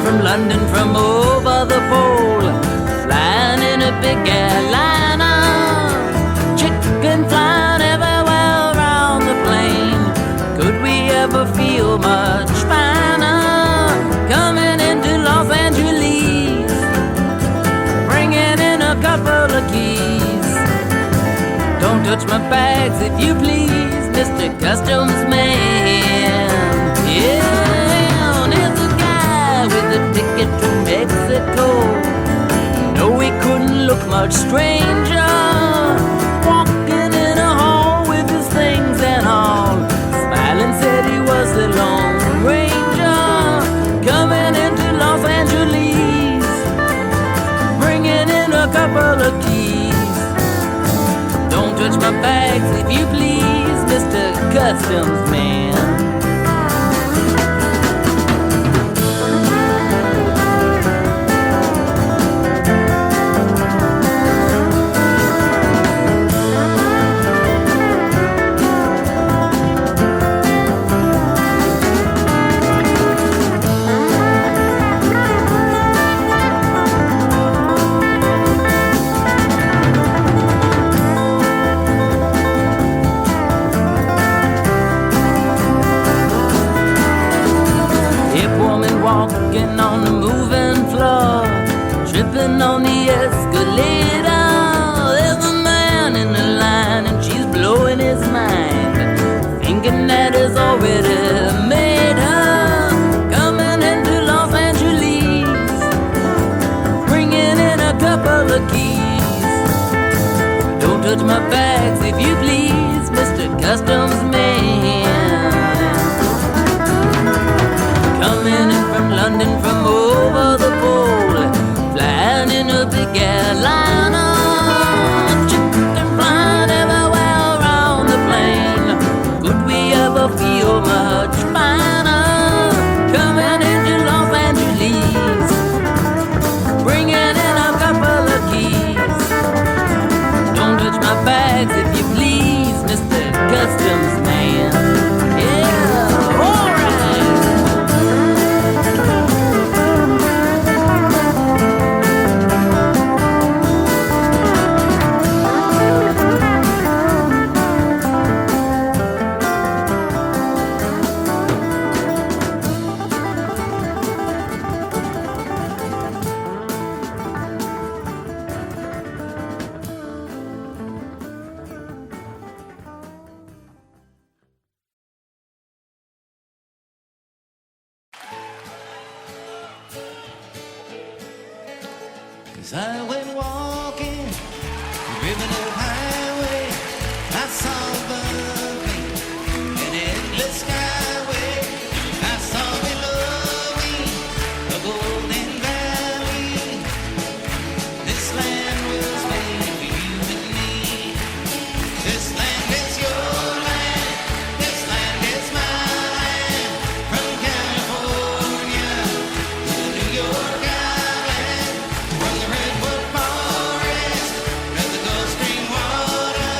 from London from over the pole, flying in a big airliner, chicken flying everywhere around the plane. Could we ever feel much finer coming into Los Angeles, bringing in a couple of keys? Don't touch my bags if you please, Mr. Customs Man. Yeah, there's a guy with a ticket to Mexico. No, he couldn't look much stranger, walking in a hall with his things and all, smiling said he was the Lone Ranger, coming into Los Angeles, bringing in a couple of keys. Don't touch my bags if you please, Mr. Customs Man. Walking on the moving floor, tripping on the escalator. There's a man in the line and she's blowing his mind, thinking that it's already made her, coming into Los Angeles, bringing in a couple of keys. Don't touch my bags if you please, Mr. Customs Man. Coming in from London from over the pole, flying in a big airliner, chicken flying everywhere around the plane. Could we ever feel much finer coming into Los Angeles, bringing in a couple of keys? Don't touch my bags if you please, Mr. Customs Man. Yeah, all right. As I went walking, ribbon of highway, I saw above me an endless skyway. I saw below me a golden valley. This land was made for you and me. This land is your land. This land is my land. From California to New York Island, from the redwood forest to the Gulf Stream water.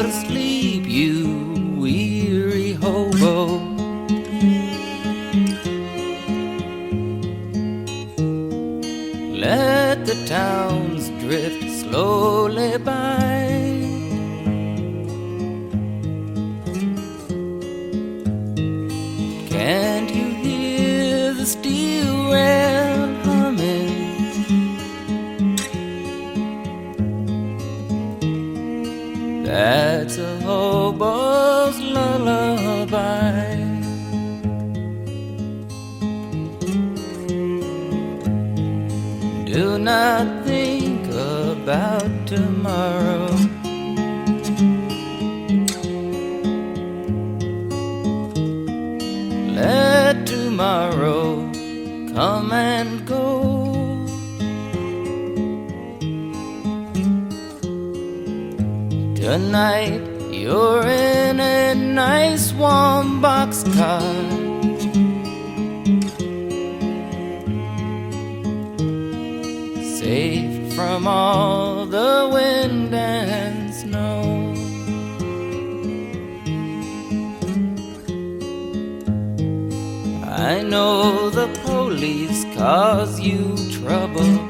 Go to sleep, you weary hobo. Let the towns drift slowly by. Can't you hear the steel rail humming? That's a hobo's lullaby. Do not think about tomorrow. Let tomorrow come and go. Tonight you're in a nice warm boxcar, safe from all the wind and snow. I know the police cause you trouble.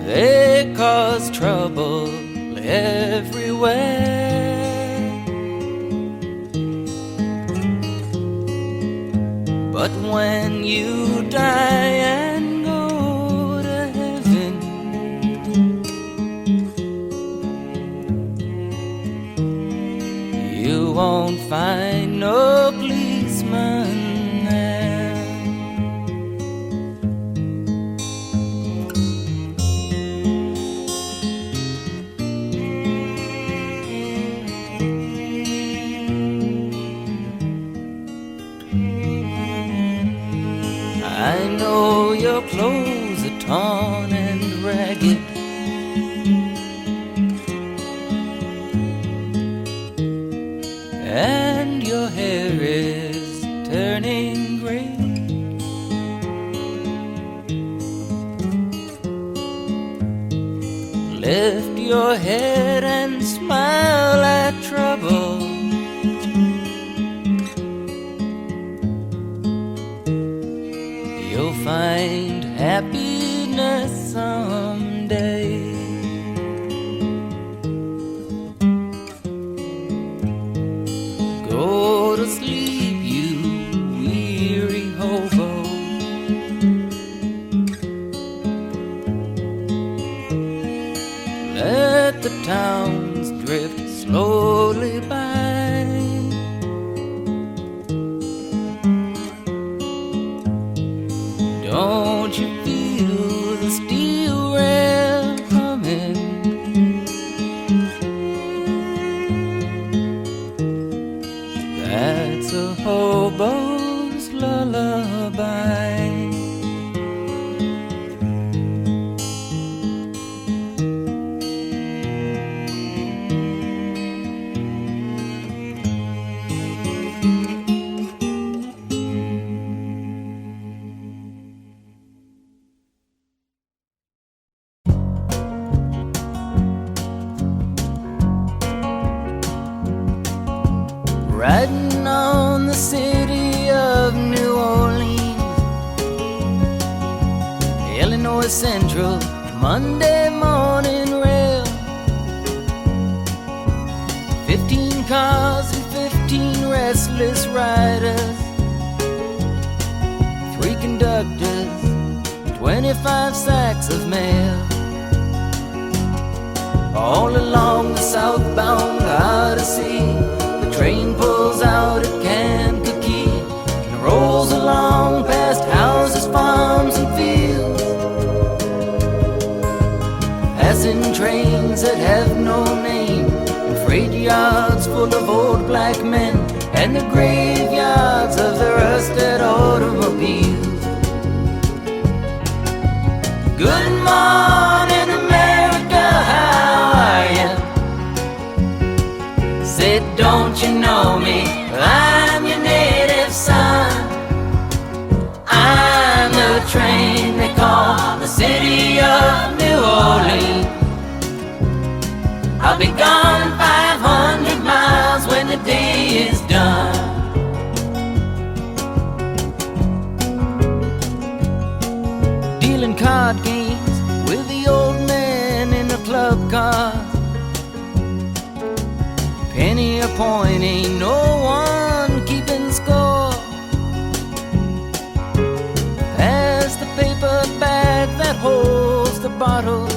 They cause trouble everywhere. But when you die and go to heaven, you won't find no policeman there. I know your clothes are torn and ragged, and your hair is turning gray. Lift your head and smile at trouble. You'll find happiness someday. Go to sleep, you weary hobo. Let the towns drift slowly by. Don't you feel the steel rail humming? That's a hobo's lullaby. Riding on the city of New Orleans, Illinois Central, Monday morning rail. 15 cars and 15 restless riders, 3 conductors, 25 sacks of mail. All along the southbound Odyssey, the train pulls out at Kankakee and rolls along past houses, farms, and fields, passing trains that have no name, and freight yards full of old black men, and the graveyards of the rusted automobiles. Good morning, America, how are you? Said, don't you know me? I'm your native son. I'm the train they call the city of New I'll be gone 500 miles when the day is done. Dealing card games with the old man in the club car. Penny a point, ain't no one keeping score. Pass the paper bag that holds the bottle,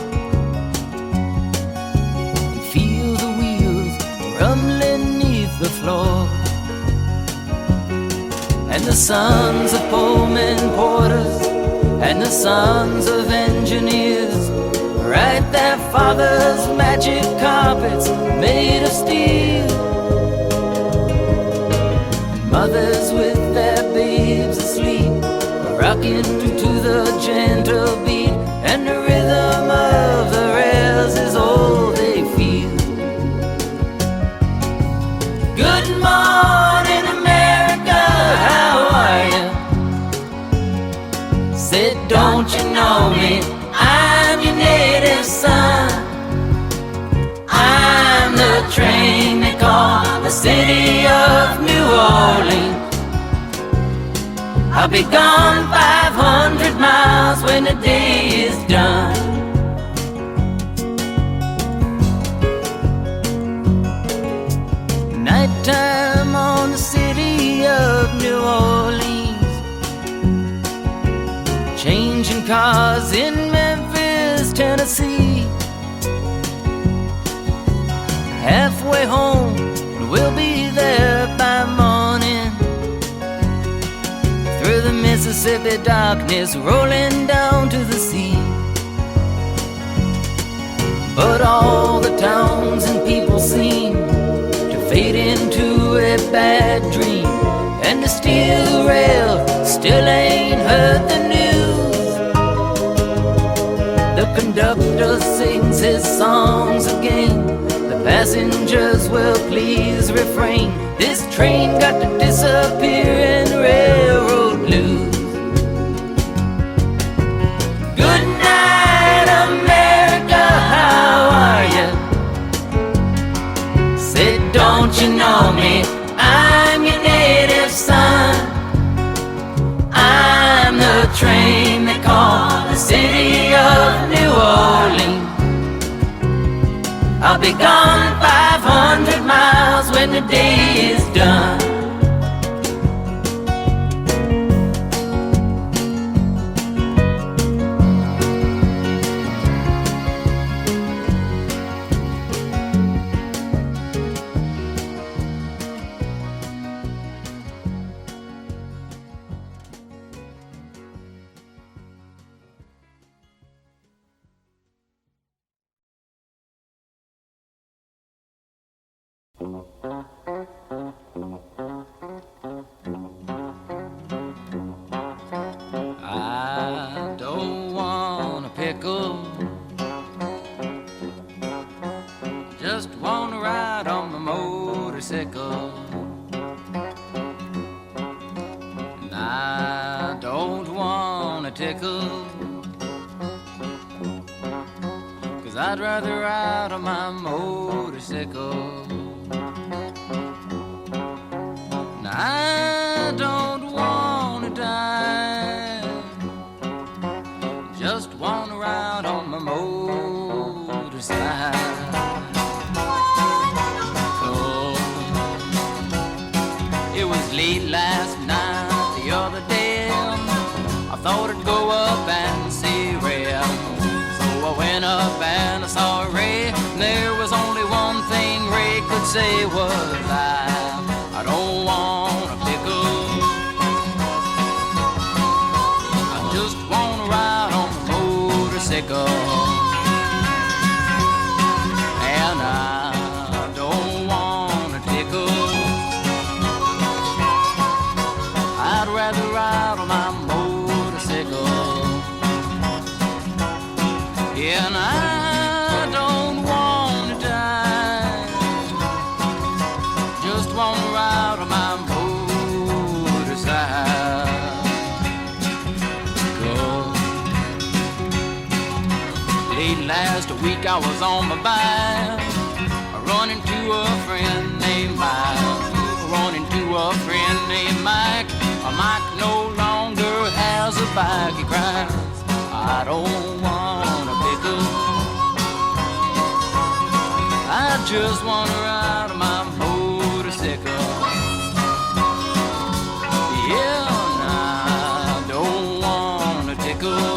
and feel the wheels rumbling neath the floor. And the sons of Pullman porters and the sons of engineers write their fathers' magic carpets made of steel. And mothers with their babes asleep rocking to the gentle beat, and the rhythm of the rails is all they feel. Good morning, America, how are you? Said, don't you know me? I'm your native son. I'm the train they call the city of New Orleans. I'll be gone 500 miles when the day is done. Nighttime on the city of New Orleans, changing cars in Memphis, Tennessee. Halfway home, we'll be there by morning. Through the Mississippi darkness, rolling down to the sea. But all the towns and people seem to fade into a bad dream, and the steel rail still ain't heard the news. The conductor sings his songs again, the passengers will please refrain. This train got to disappear in railroad blues. Good night, America, how are you? Say, don't you know me? I'm your native son. I'm the train they call the city of New Orleans. I'll be gone 500 miles when the day is done. I don't want a pickle, just want to ride on my motorcycle. And I don't want a tickle, 'cause I'd rather ride on my motorcycle. And I don't want to die, just want to ride on my motorcycle. Oh, it was late last night, the other day, I thought I'd go up and see Ray. So I went up and I saw Ray, and there was only one thing Ray could say was, I don't want a pickle, I just want to ride on my motorcycle. And I don't want a tickle, I'd rather ride on my motorcycle. And I don't want to die, just want to ride on my motorcycle. Late last week I was on my bike, run into a friend named Mike. Run into a friend named Mike. Mike no longer has a bike. He cries, I don't want a pickle. I just want to ride my motorcycle. Yeah, I don't want a tickle.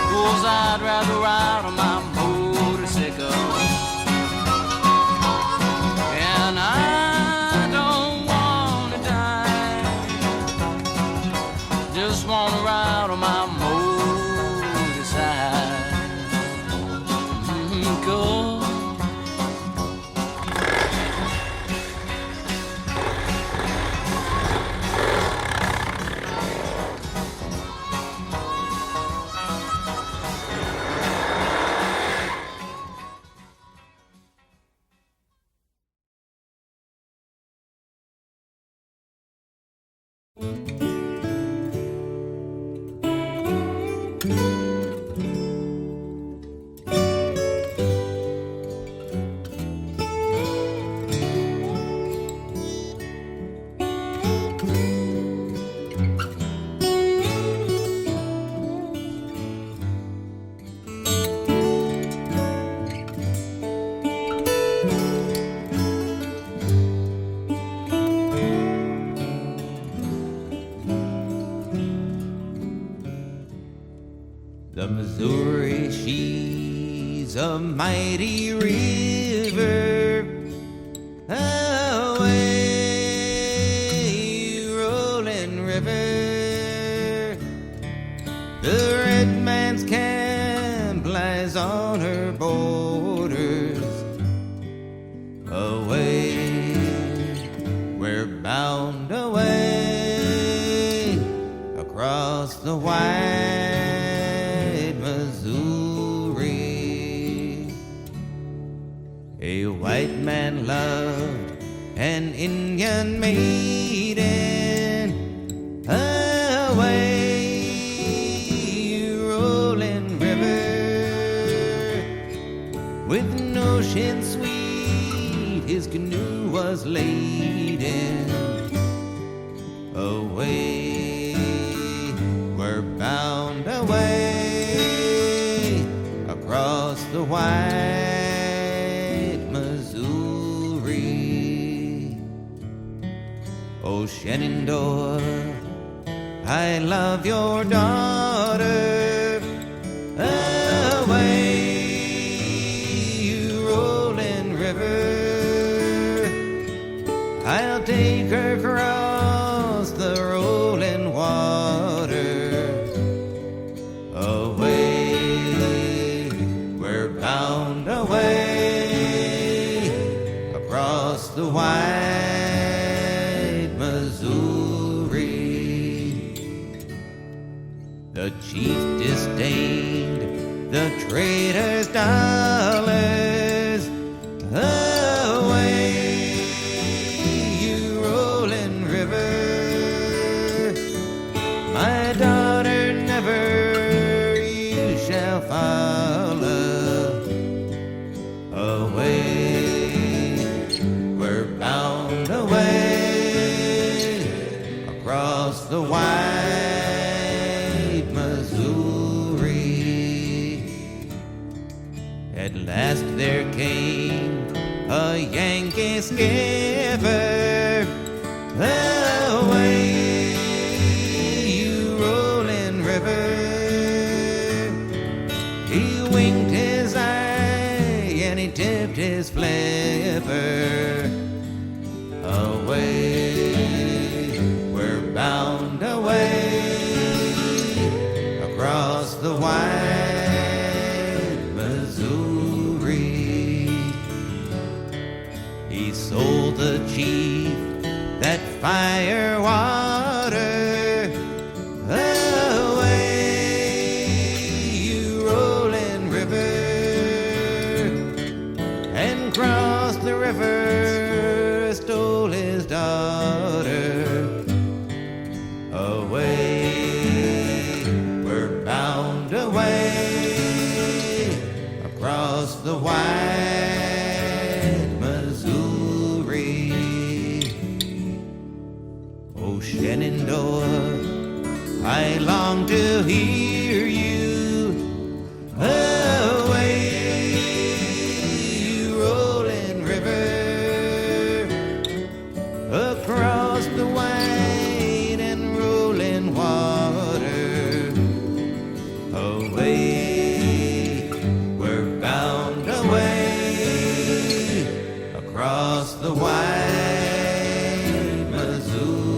'Cause I'd rather ride on my motorcycle. And I don't want to die. Just want to ride on my motorcycle. The Missouri, she's a mighty river, away rolling river. The red man's camp lies on her borders, away, we're bound away across the wide Missouri. A white man loved an Indian maiden, away rolling river, with an ocean sweet his canoe was laden, away we're bound away across the wide Missouri. Oh, Shenandoah, I love your daughter, away you rolling river. I'll take her across the rolling water, away we're bound away across the wide Missouri. The chief disdained the trader's dollars, away you rolling river. My daughter never you shall follow, away we're bound away across the wide Missouri. At last there came a Yankee skipper, away you rolling river. He winked his eye and he tipped his flipper, away we're bound away across the wide Missouri. He sold the chief that fire water, away you rolling river, and crossed the river, stole his daughter, away we're bound away across the the wide Missouri. Oh, Shenandoah, I long to hear you away, you rolling river, across the wide and rolling water. Away, we're bound away, across the wide Missouri.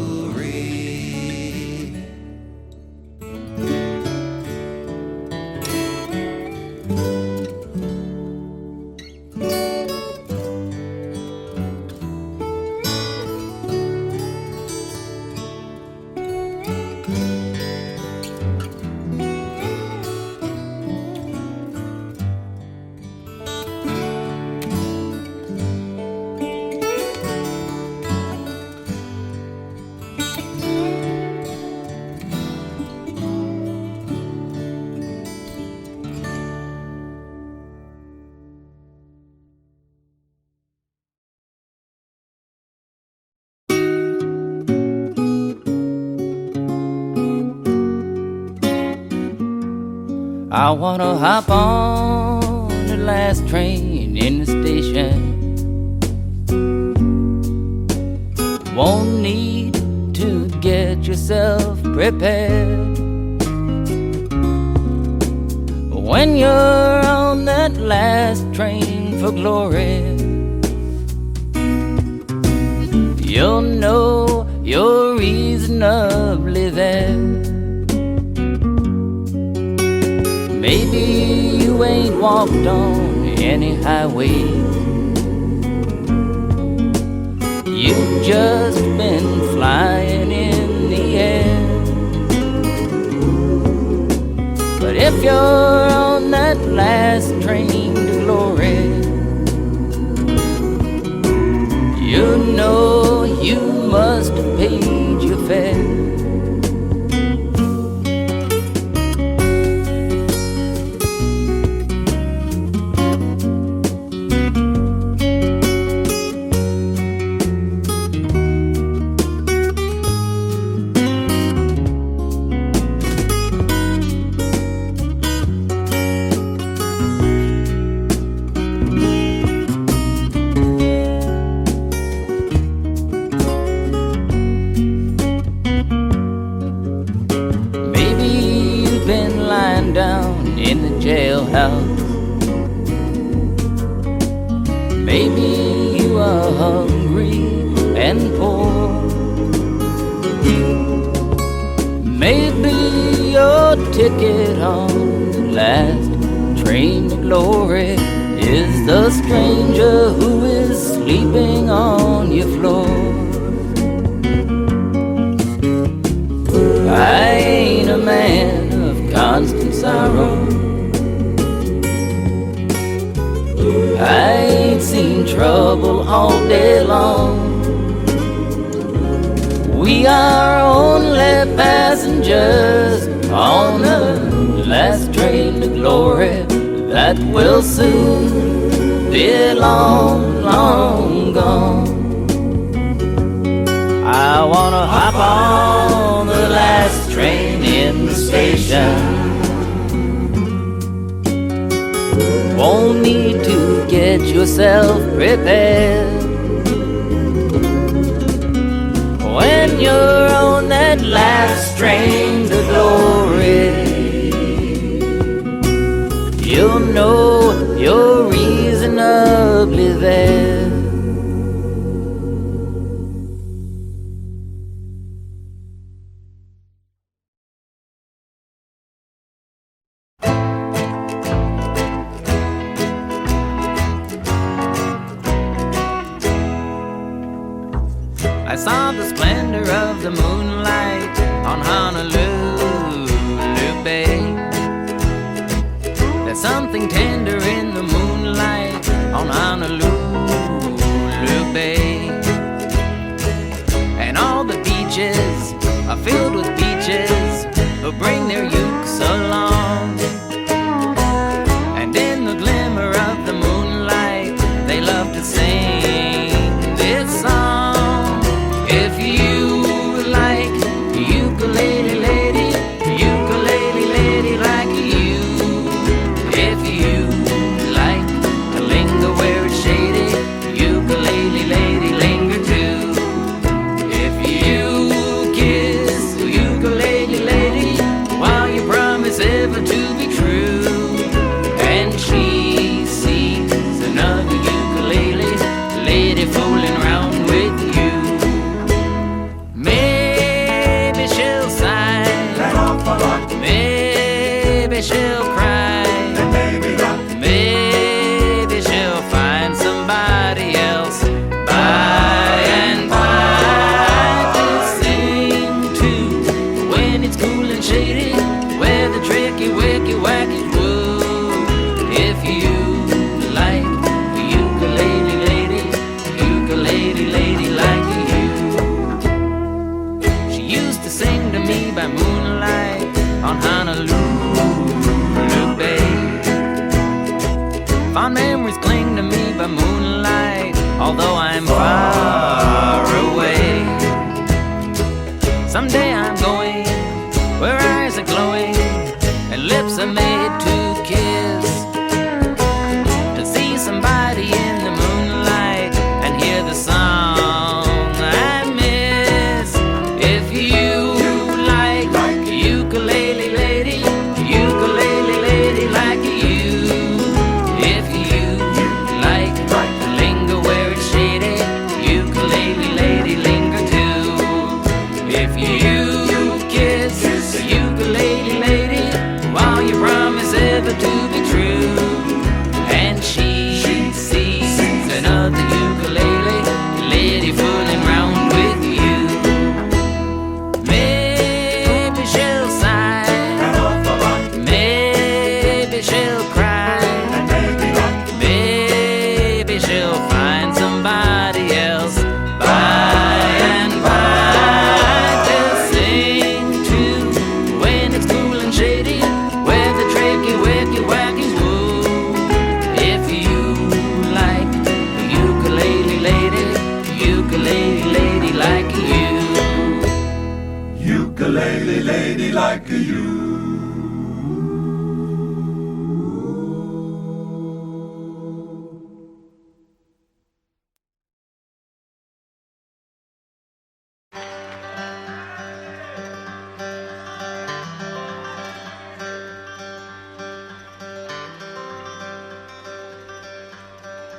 I wanna hop on the last train in the station. Won't need to get yourself prepared. When you're on that last train for glory, you'll know you're reasonably there. Maybe you ain't walked on any highway, you've just been flying in the air. But if you're on that last train to glory, you know you must have paid your fare. Jailhouse. Maybe you are hungry and poor. Maybe your ticket on the last train to glory is the stranger who is sleeping on your floor. I ain't a man of constant sorrow, I ain't seen trouble all day long. We are only passengers on the last train to glory that will soon be long, long gone. I wanna hop on the last train in the station. Won't need to get yourself prepared. When you're on that last train to glory, you'll know you're reasonably there. I saw the splendor of the moonlight on Honolulu Bay. There's something tender in the moonlight on Honolulu Bay. And all the beaches are filled with beaches who bring their ukes along. And in the glimmer of the moon,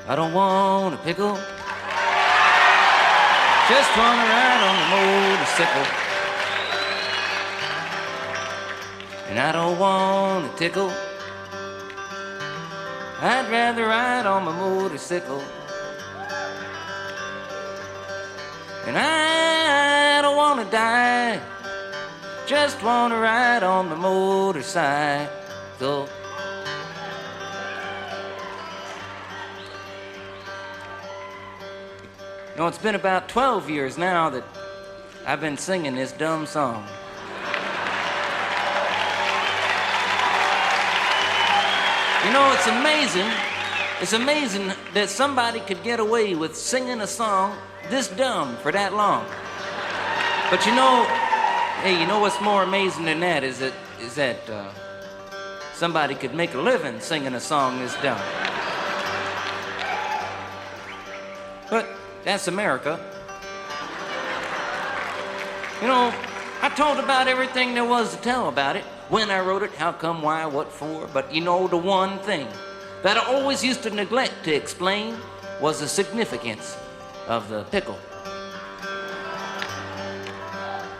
I don't want a pickle. Just wanna ride on the motorcycle. And I don't want a tickle. I'd rather ride on my motorcycle. And I don't wanna die. Just wanna ride on the motorcycle. You know, it's been about 12 years now that I've been singing this dumb song. You know, it's amazing. It's amazing that somebody could get away with singing a song this dumb for that long. But you know, hey, you know what's more amazing than that is that somebody could make a living singing a song this dumb. But that's America. You know, I told about everything there was to tell about it. When I wrote it, how come, why, what for. But you know, the one thing that I always used to neglect to explain was the significance of the pickle.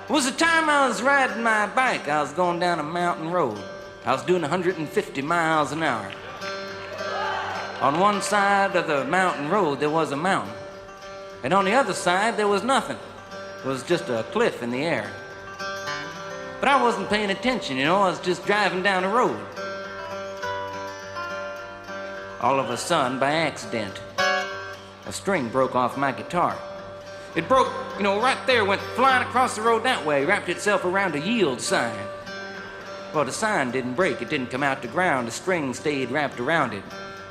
It was the time I was riding my bike. I was going down a mountain road. I was doing 150 miles an hour. On one side of the mountain road, there was a mountain. And on the other side, there was nothing. It was just a cliff in the air. But I wasn't paying attention, you know. I was just driving down the road. All of a sudden, by accident, a string broke off my guitar. It broke, you know, right there, went flying across the road that way, wrapped itself around a yield sign. Well, the sign didn't break. It didn't come out the ground. The string stayed wrapped around it.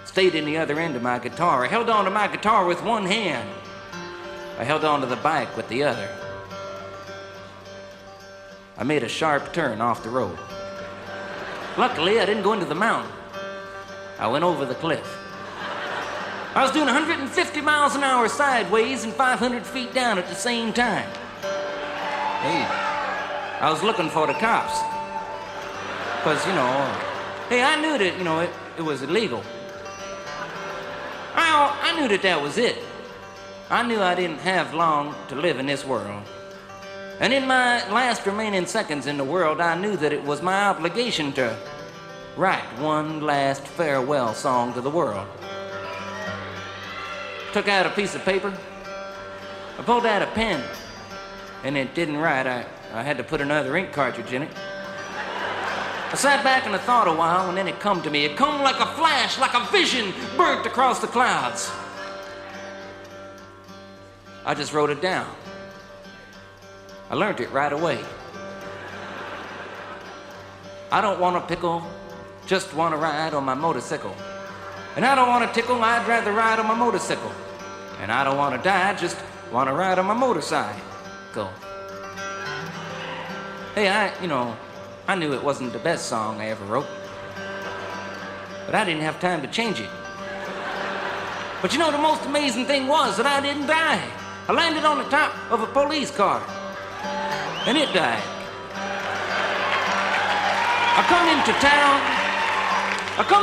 Stayed in the other end of my guitar. I held on to my guitar with one hand. I held on to the bike with the other. I made a sharp turn off the road. Luckily, I didn't go into the mountain. I went over the cliff. I was doing 150 miles an hour sideways and 500 feet down at the same time. Hey, I was looking for the cops. Because, you know, hey, I knew that, you know, it was illegal. I knew that was it. I knew I didn't have long to live in this world. And in my last remaining seconds in the world, I knew that it was my obligation to write one last farewell song to the world. Took out a piece of paper. I pulled out a pen, and it didn't write. I had to put another ink cartridge in it. I sat back and I thought a while, and then it come to me. It come like a flash, like a vision, burnt across the clouds. I just wrote it down. I learned it right away. I don't want a pickle, just want to ride on my motorcycle. And I don't want a tickle, I'd rather ride on my motorcycle. And I don't want to die, just want to ride on my motorcycle. Hey, I knew it wasn't the best song I ever wrote. But I didn't have time to change it. But you know, the most amazing thing was that I didn't die. I landed on the top of a police car. And it died. I come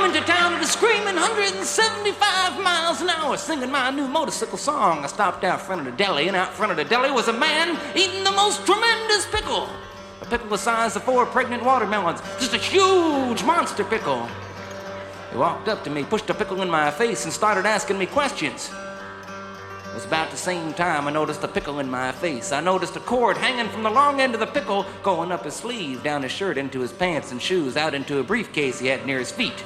into town at a screaming 175 miles an hour, singing my new motorcycle song. I stopped out front of the deli, and out front of the deli was a man eating the most tremendous pickle. A pickle the size of 4 pregnant watermelons. Just a huge monster pickle. He walked up to me, pushed a pickle in my face, and started asking me questions. It was about the same time I noticed a pickle in my face. I noticed a cord hanging from the long end of the pickle going up his sleeve, down his shirt, into his pants and shoes, out into a briefcase he had near his feet.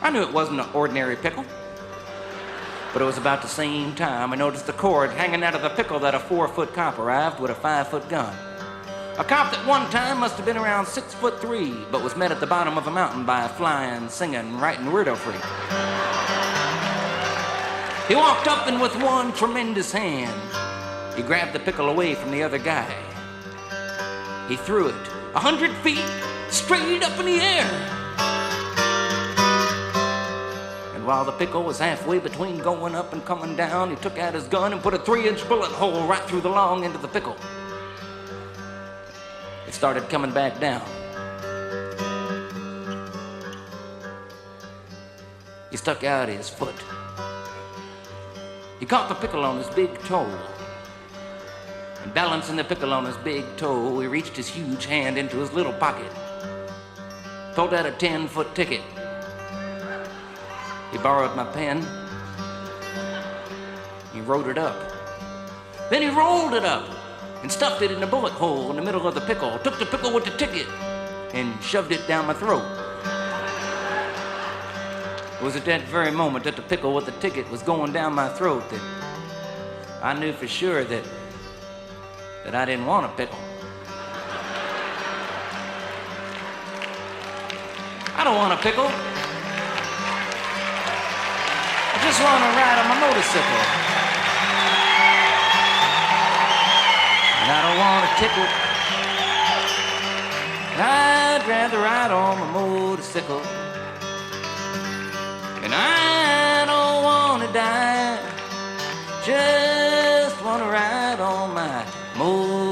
I knew it wasn't an ordinary pickle. But it was about the same time I noticed the cord hanging out of the pickle that a 4-foot cop arrived with a 5-foot gun. A cop that one time must have been around 6'3", but was met at the bottom of a mountain by a flying, singing, writing weirdo freak. He walked up and with one tremendous hand, he grabbed the pickle away from the other guy. He threw it 100 feet straight up in the air. And while the pickle was halfway between going up and coming down, he took out his gun and put a 3-inch bullet hole right through the long end of the pickle. It started coming back down. he stuck out his foot. He caught the pickle on his big toe. And balancing the pickle on his big toe, he reached his huge hand into his little pocket, pulled out a 10-foot ticket. He borrowed my pen. He wrote it up. Then he rolled it up and stuffed it in a bullet hole in the middle of the pickle, took the pickle with the ticket and shoved it down my throat. It was at that very moment that the pickle with the ticket was going down my throat that I knew for sure that I didn't want a pickle. I don't want a pickle. I just want to ride on my motorcycle. And I don't want a tickle. I'd rather ride on my motorcycle. And I don't want to die. Just want to ride on my motorcycle.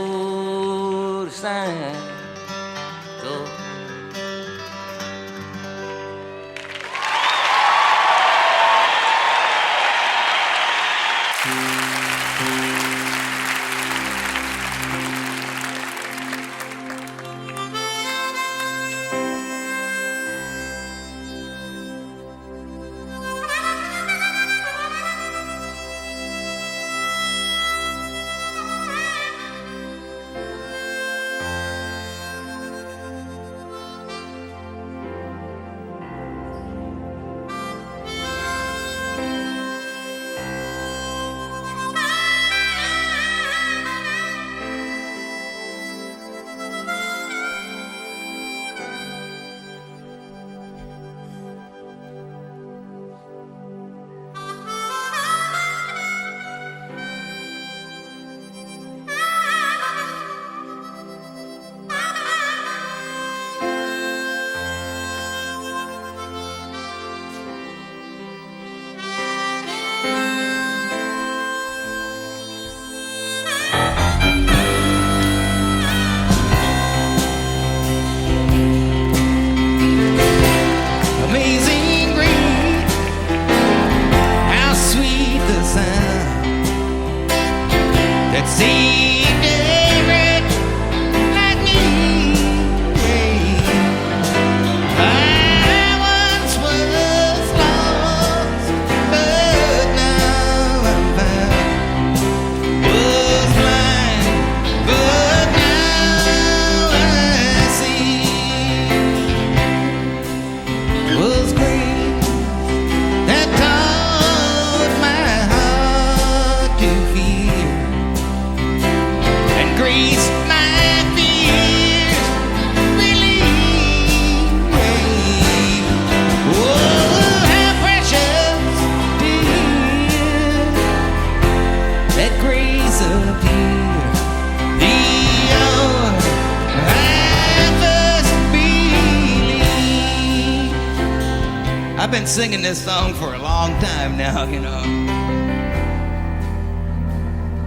I've been singing this song for a long time now, you know.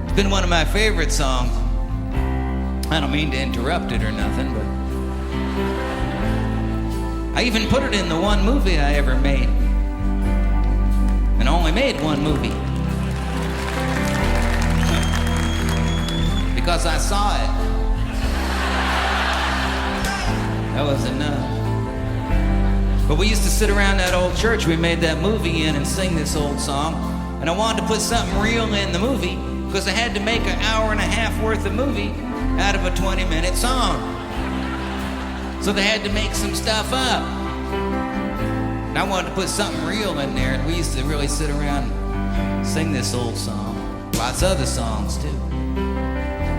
It's been one of my favorite songs. I don't mean to interrupt it or nothing, but I even put it in the one movie I ever made. And I only made one movie. Because I saw it. That was enough. But we used to sit around that old church we made that movie in and sing this old song. And I wanted to put something real in the movie because I had to make an hour and a half worth of movie out of a 20-minute song. So they had to make some stuff up. And I wanted to put something real in there, and we used to really sit around and sing this old song. Lots of other songs, too.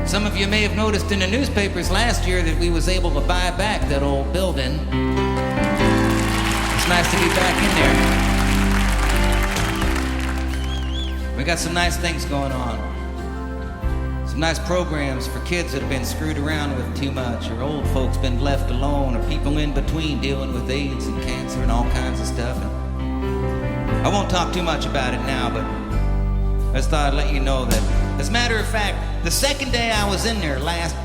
Some of you may have noticed in the newspapers last year that we was able to buy back that old building. It's nice to be back in there. We got some nice things going on. Some nice programs for kids that have been screwed around with too much, or old folks been left alone, or people in between dealing with AIDS and cancer and all kinds of stuff. And I won't talk too much about it now, but I just thought I'd let you know that, as a matter of fact, the second day I was in there last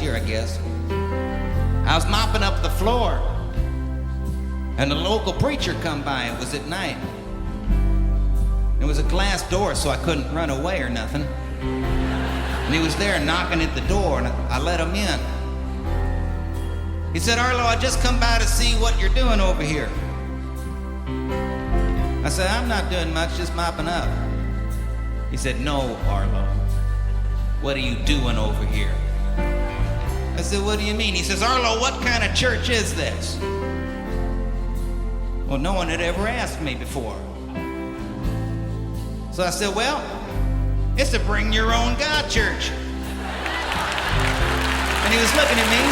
year, I guess, I was mopping up the floor. And the local preacher come by. It was at night. There was a glass door, so I couldn't run away or nothing. And he was there knocking at the door, and I let him in. He said, "Arlo, I just come by to see what you're doing over here." I said, "I'm not doing much, just mopping up." He said, "No, Arlo. What are you doing over here?" I said, "What do you mean?" He says, "Arlo, what kind of church is this?" Well, no one had ever asked me before. So I said, "Well, it's a bring your own God church." And he was looking at me.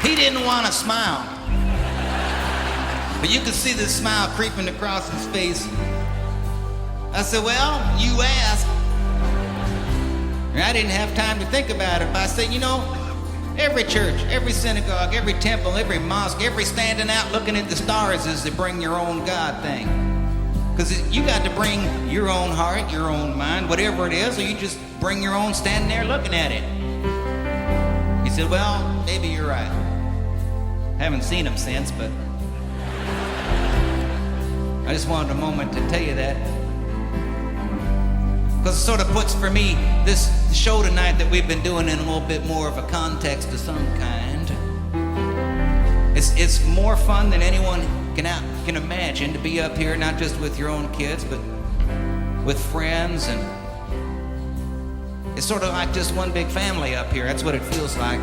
He didn't want to smile. But you could see the smile creeping across his face. I said, "Well, you asked." And I didn't have time to think about it, but I said, "You know, every church, every synagogue, every temple, every mosque, every standing out looking at the stars is the bring your own God thing. Because you got to bring your own heart, your own mind, whatever it is, or you just bring your own standing there looking at it." He said, "Well, maybe you're right. Haven't seen him since, but I just wanted a moment to tell you that. Because it sort of puts for me this show tonight that we've been doing in a little bit more of a context of some kind. It's more fun than anyone can imagine to be up here, not just with your own kids, but with friends, and it's sort of like just one big family up here. That's what it feels like.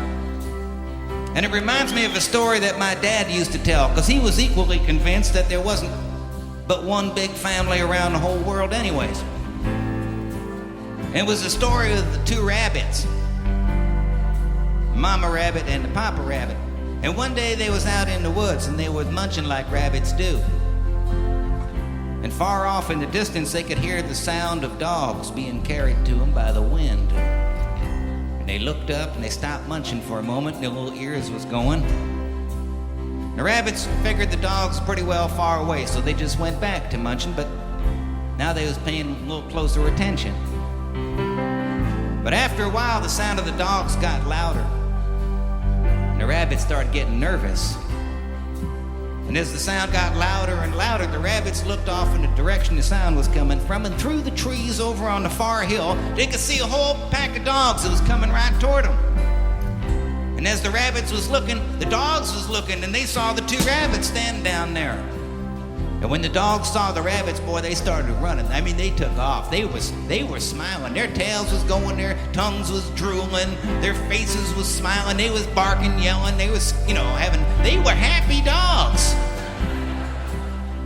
And it reminds me of a story that my dad used to tell, because he was equally convinced that there wasn't but one big family around the whole world anyways. And it was the story of the two rabbits, the mama rabbit and the papa rabbit. And one day they was out in the woods and they was munching like rabbits do. And far off in the distance they could hear the sound of dogs being carried to them by the wind. And they looked up and they stopped munching for a moment, and their little ears was going. The rabbits figured the dogs pretty well far away, so they just went back to munching, but now they was paying a little closer attention. But after a while, the sound of the dogs got louder, and the rabbits started getting nervous. And as the sound got louder and louder, the rabbits looked off in the direction the sound was coming from, and through the trees over on the far hill, they could see a whole pack of dogs that was coming right toward them. And as the rabbits was looking, the dogs was looking, and they saw the two rabbits standing down there. And when the dogs saw the rabbits, boy, they started running. I mean, they took off. They were smiling. Their tails was going, their tongues was drooling, their faces was smiling. They was barking, yelling. They was, they were happy dogs.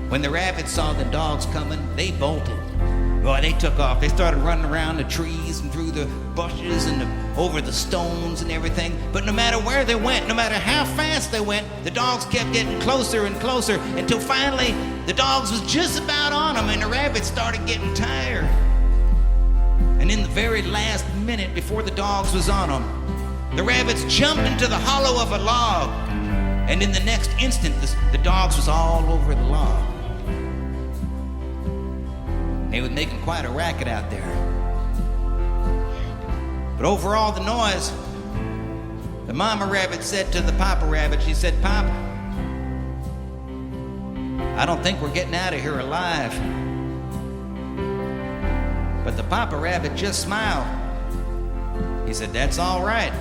When the rabbits saw the dogs coming, they bolted. Boy, they took off. They started running around the trees and through the bushes and over the stones and everything. But no matter where they went, no matter how fast they went, the dogs kept getting closer and closer until finally the dogs was just about on them, and the rabbits started getting tired. And in the very last minute before the dogs was on them, the rabbits jumped into the hollow of a log. And in the next instant, the dogs was all over the log. They were making quite a racket out there. But over all the noise, the mama rabbit said to the papa rabbit, she said, "Papa, I don't think we're getting out of here alive." But the papa rabbit just smiled. He said, "That's all right.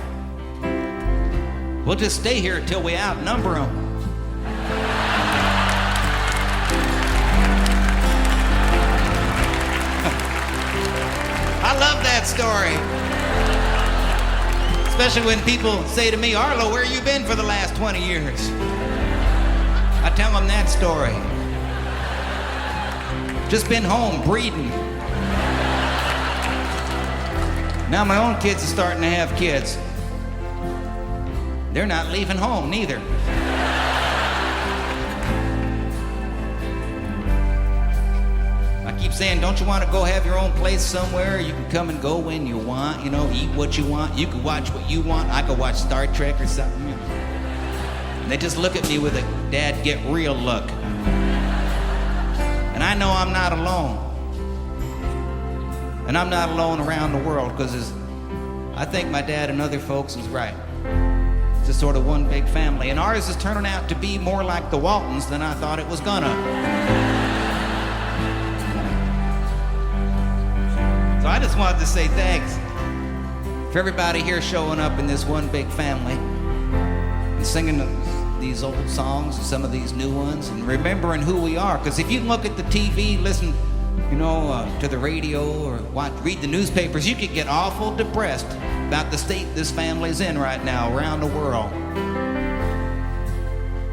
We'll just stay here until we outnumber them." I love that story. Especially when people say to me, "Arlo, where you been for the last 20 years? I tell them that story. Just been home breeding. Now my own kids are starting to have kids. They're not leaving home neither. I keep saying, don't you want to go have your own place somewhere? You can come and go when you want, eat what you want. You can watch what you want. I could watch Star Trek or something. And they just look at me with a "Dad, get real" look. And I know I'm not alone. And I'm not alone around the world, because I think my dad and other folks was right. It's just sort of one big family. And ours is turning out to be more like the Waltons than I thought it was gonna. So I just wanted to say thanks for everybody here showing up in this one big family and singing these old songs and some of these new ones and remembering who we are. Because if you look at the TV, listen, to the radio or read the newspapers, you could get awful depressed about the state this family's in right now around the world.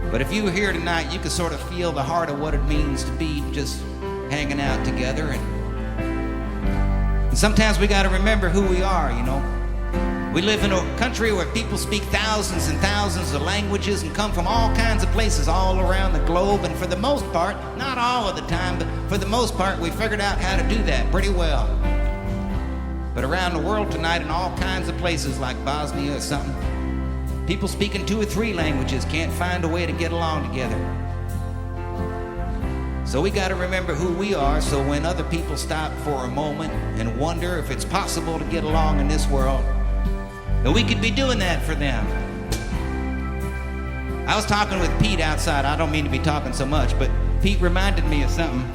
But if you were here tonight, you could sort of feel the heart of what it means to be just hanging out together. And sometimes we got to remember who we are, We live in a country where people speak thousands and thousands of languages and come from all kinds of places all around the globe. And for the most part, not all of the time, but for the most part, we figured out how to do that pretty well. But around the world tonight, in all kinds of places like Bosnia or something, people speaking 2 or 3 languages can't find a way to get along together. So we got to remember who we are, so when other people stop for a moment and wonder if it's possible to get along in this world, that we could be doing that for them. I was talking with Pete outside. I don't mean to be talking so much, but Pete reminded me of something.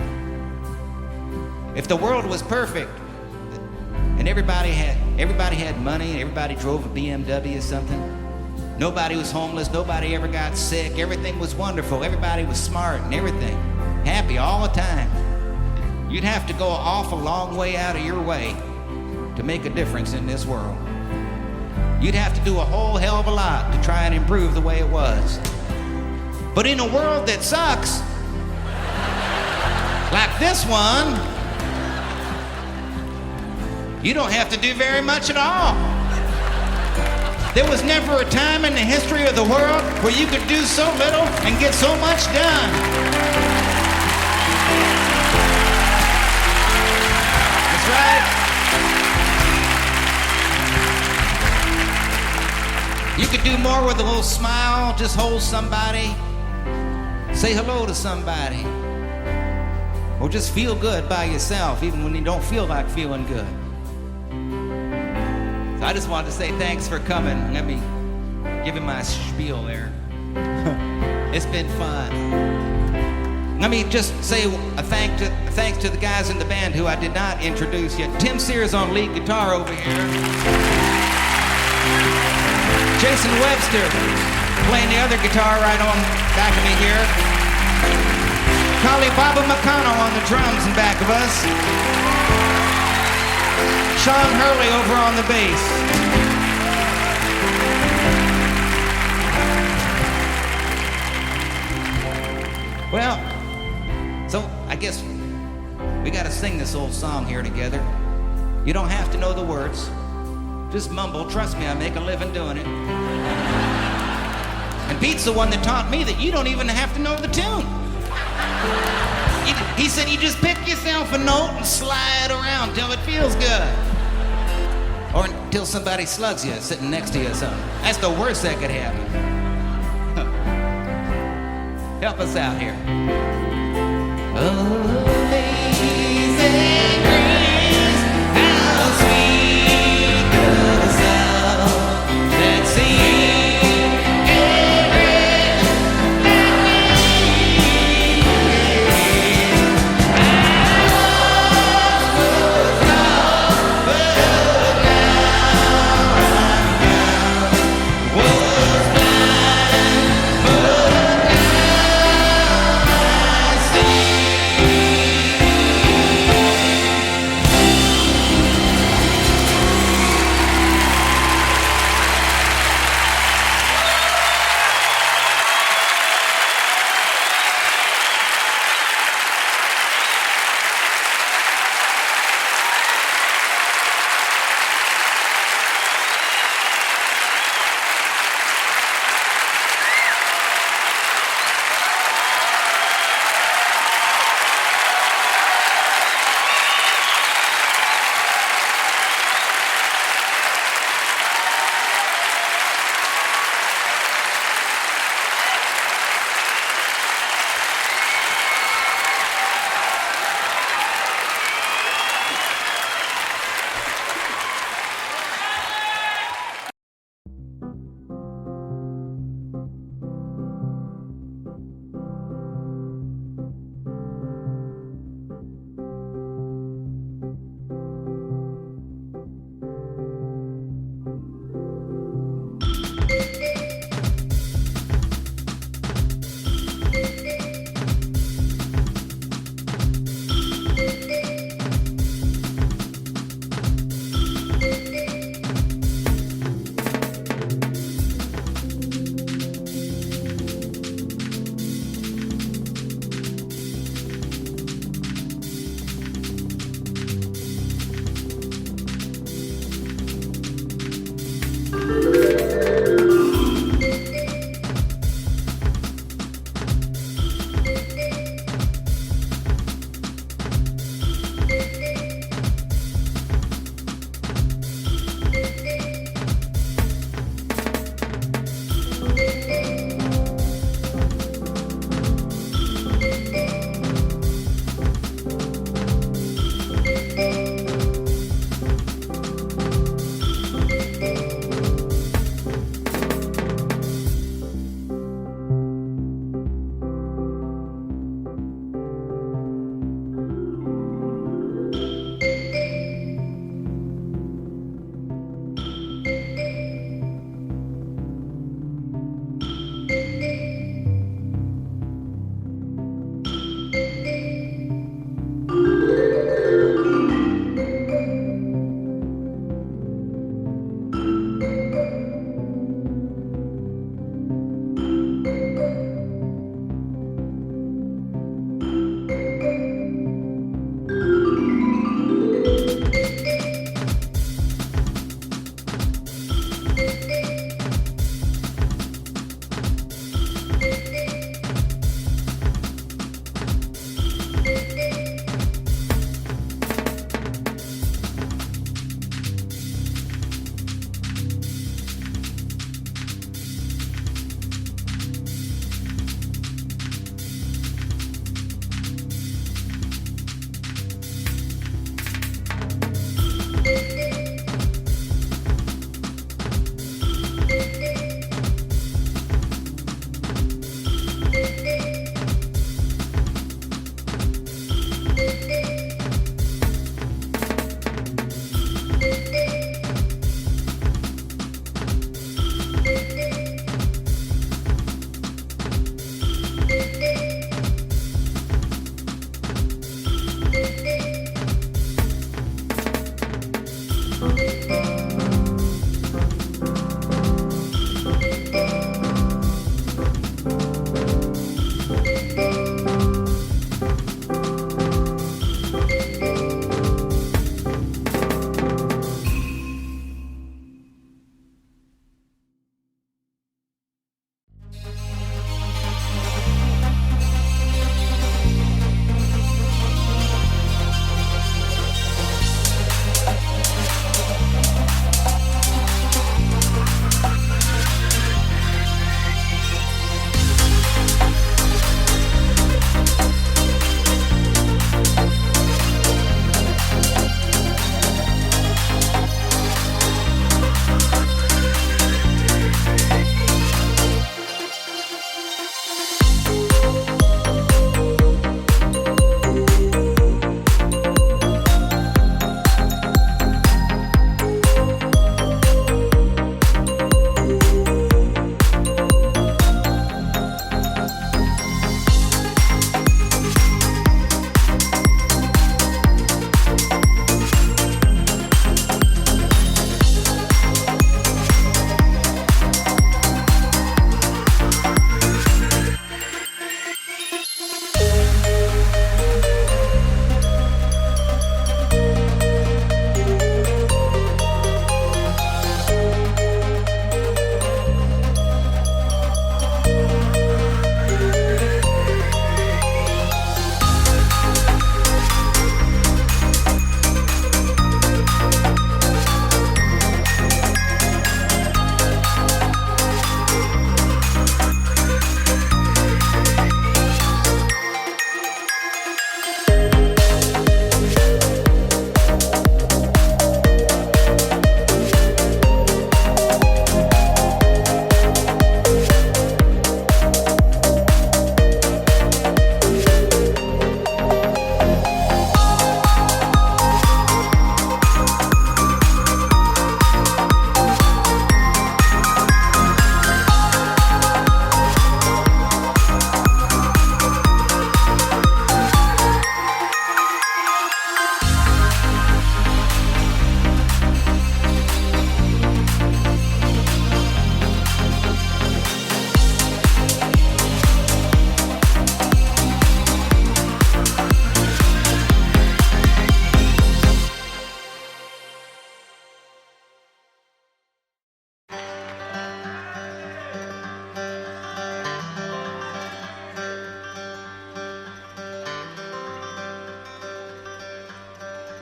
If the world was perfect and everybody had money and everybody drove a BMW or something, nobody was homeless, nobody ever got sick, everything was wonderful, everybody was smart and everything, happy all the time, you'd have to go an awful long way out of your way to make a difference in this world. You'd have to do a whole hell of a lot to try and improve the way it was. But in a world that sucks, like this one, you don't have to do very much at all. There was never a time in the history of the world where you could do so little and get so much done. That's right. You could do more with a little smile, just hold somebody, say hello to somebody, or just feel good by yourself, even when you don't feel like feeling good. So I just wanted to say thanks for coming. Let me give him my spiel there. It's been fun. Let me just say a thanks to the guys in the band who I did not introduce yet. Tim Sears on lead guitar over here. Jason Webster playing the other guitar right on back of me here. Collie Baba McConnell on the drums in back of us. Sean Hurley over on the bass. Well, so I guess we gotta sing this old song here together. You don't have to know the words. Just mumble. Trust me, I make a living doing it. And Pete's the one that taught me that you don't even have to know the tune. He said you just pick yourself a note and slide around till it feels good. Or until somebody slugs you sitting next to you or something. That's the worst that could happen. Help us out here. Amazing grace, how sweet the sound that sings every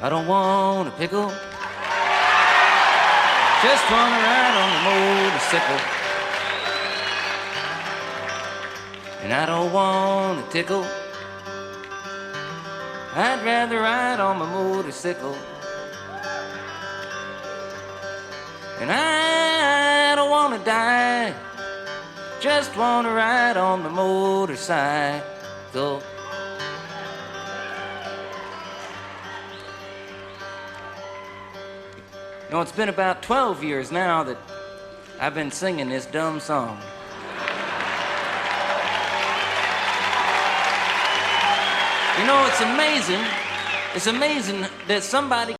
I don't want a pickle. Just wanna ride on the motorcycle. And I don't want a tickle. I'd rather ride on my motorcycle. And I don't wanna die. Just wanna ride on the motorcycle. You know, it's been about 12 years now that I've been singing this dumb song. You know, it's amazing that somebody